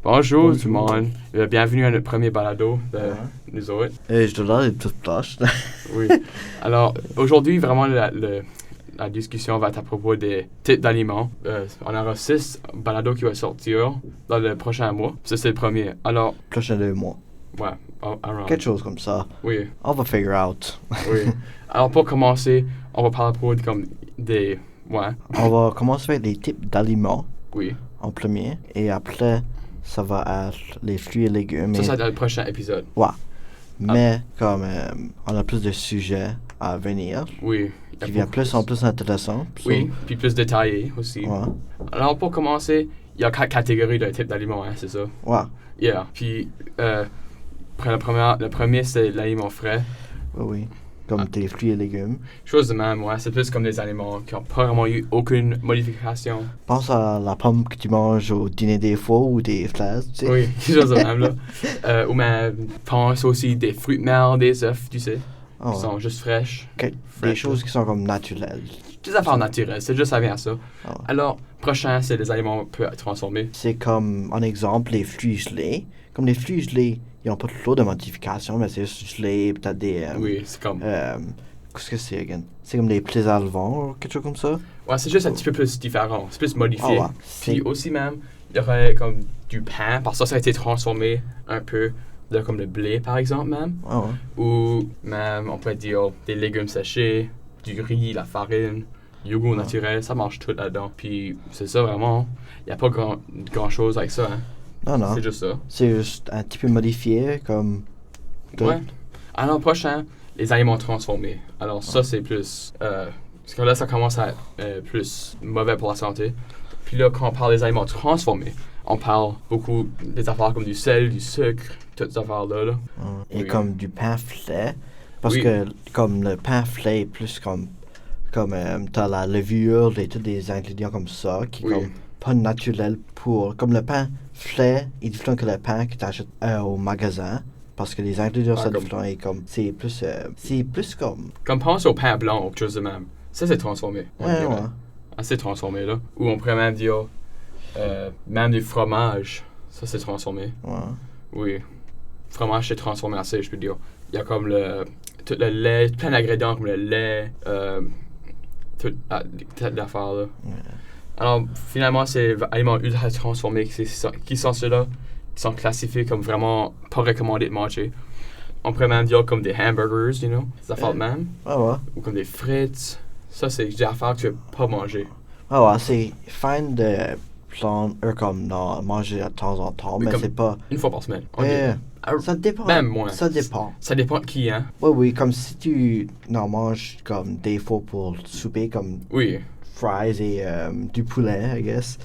Bonjour tout le monde. Bienvenue à notre premier balado de nous autres. Je te donne une petite tâche. Oui. Alors, aujourd'hui, vraiment, la discussion va être à propos des types d'aliments. On aura 6 balados qui vont sortir dans le prochain mois. Ça, c'est le premier. Alors... Prochain 2 mois. Ouais. Quelque chose comme ça. Oui. On va figure out. Oui. Alors, pour commencer, on va parler à propos des... Ouais. On va commencer avec les types d'aliments. Oui. En premier. Et après, ça va être les fruits et légumes. Ça va être le prochain épisode. Ouais. Mais comme on a plus de sujets à venir. Oui. Qui vient plus en plus intéressant. Oui, puis plus détaillé aussi. Ouais. Alors, pour commencer, il y a 4 catégories de types d'aliments, hein, c'est ça? Ouais. Yeah. Puis, le premier, c'est l'aliment frais. Oui. Comme des fruits et légumes. Chose de même, ouais. C'est plus comme des aliments qui n'ont pas vraiment eu aucune modification. Pense à la pomme que tu manges au dîner des fois ou des fraises, tu sais. Oui, chose de même, là. Ou même, pense aussi des fruits de mer, des œufs, tu sais. Oh. Qui sont juste fraîches. Des choses qui sont comme naturelles. Des affaires naturelles, c'est juste ça vient à ça. Oh. Alors, prochain, c'est les aliments peu transformés. C'est comme, en exemple, les fruits gelés. Comme les fruits gelés, ils n'ont pas trop de modifications, mais c'est juste gelé, peut-être des... oui, c'est comme... qu'est-ce que c'est, again? C'est comme des plats à vent ou quelque chose comme ça? Ouais, c'est juste un petit peu plus différent. C'est plus modifié. Oh, ouais. Puis aussi même, il y aurait comme du pain, parce que ça a été transformé un peu, comme le blé, par exemple, même. Oh, ouais. Ou même, on pourrait dire, des légumes séchés, du riz, la farine, du yogourt naturel, ça marche tout là-dedans. Puis c'est ça, vraiment. Il n'y a pas grand-chose avec ça, hein. Non. C'est juste ça. C'est juste un petit peu modifié, comme... Tout. Ouais. Alors, prochain, les aliments transformés. Alors, ça, c'est plus... parce que là, ça commence à être plus mauvais pour la santé. Puis là, quand on parle des aliments transformés, on parle beaucoup des affaires comme du sel, du sucre, toutes ces affaires-là. Là. Et Oui. comme du pain frais. Parce Oui. que comme le pain frais est plus comme t'as la levure et tous des ingrédients comme ça qui Oui. comme pas naturel pour... Comme le pain frais est différent que le pain que tu achètes au magasin. Parce que les ingrédients sont différents et comme... C'est plus comme... Comme pense au pain blanc ou quelque chose de même. Ça, c'est transformé. Ouais. Assez transformé, là. Ou on pourrait même dire... même du fromage. Ça, c'est transformé. Ouais. Oui. Fromage, c'est transformé assez, je peux dire. Il y a comme tout le lait, plein d'ingrédients comme le lait, toute l'affaire, là. Ouais. Alors, finalement, c'est les aliments ultra transformés qui sont ceux-là, qui sont classifiés comme vraiment pas recommandés de manger. On pourrait même dire comme des hamburgers, you know, des affaires de même. Ouais. Ou comme des frites. Ça, c'est des affaires que tu veux pas manger. Ouais, c'est fine de comme manger de temps en temps, Oui, mais comme c'est pas... Une fois par semaine. Ça dépend. Même moins. Ça dépend. Ça dépend de qui, hein. Oui, comme si tu manges comme des fois pour souper, comme Oui. fries et du poulet, I guess.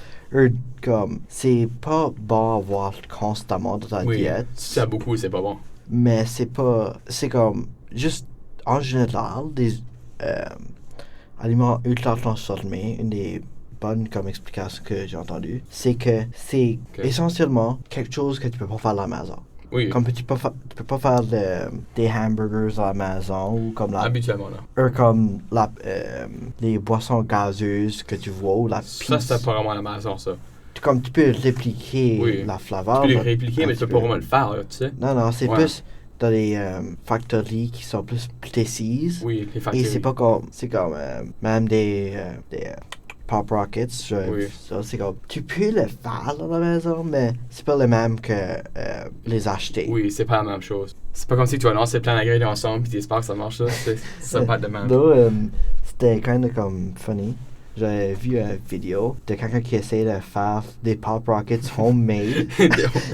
Comme, c'est pas bon à avoir constamment dans ta Oui. diète. Si ça beaucoup, c'est pas bon. Mais c'est comme, juste en général, des aliments ultra transformés, une des bonnes comme explications que j'ai entendues, c'est que c'est essentiellement quelque chose que tu peux pas faire à la maison. Oui. Comme tu peux pas faire des hamburgers à la maison ou comme Habituellement, là. comme les boissons gazeuses que tu vois ou la pizza. Ça, c'est pas vraiment à la maison, ça. Comme tu peux répliquer la flaveur. Tu peux les répliquer, mais tu peux pas vraiment le faire, là, tu sais. Non, c'est plus dans les factories qui sont plus précises. Oui, les factories. Et c'est pas comme... C'est comme même des Pop Rockets. Ça, c'est comme... Tu peux le faire à la maison, mais c'est pas le même que les acheter. Oui, c'est pas la même chose. C'est pas comme si tu vas lancer plein d'ingrédients ensemble puis tu espères que ça marche, là. Ça pas de même. C'était kind of comme funny. J'avais vu une vidéo de quelqu'un qui essayait de faire des Pop Rockets homemade.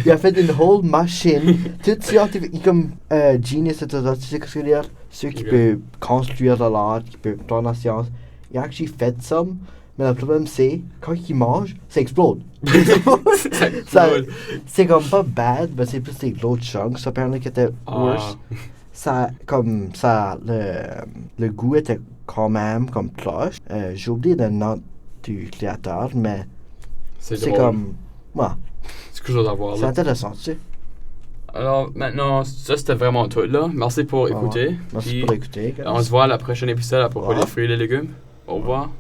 Il a fait une whole machine, toute scientifique, comme genius, etc. Tu sais ce que je veux dire? Ceux qui peuvent construire de l'art, qui peuvent prendre la science. Il a actually fait ça, mais le problème c'est, quand il mange, ça explode. C'est comme pas bad, mais c'est plus des gros chunks, apparemment, qui étaient worse. Le goût était quand même comme cloche. J'ai oublié le nom du créateur, mais c'est comme... Ouais. C'est quelque chose à voir, là. C'est intéressant, tu sais. Alors, maintenant, ça, c'était vraiment tout, là. Merci pour écouter. Merci pour écouter, guys. On se voit à la prochaine épisode à propos des fruits et les légumes. Au revoir.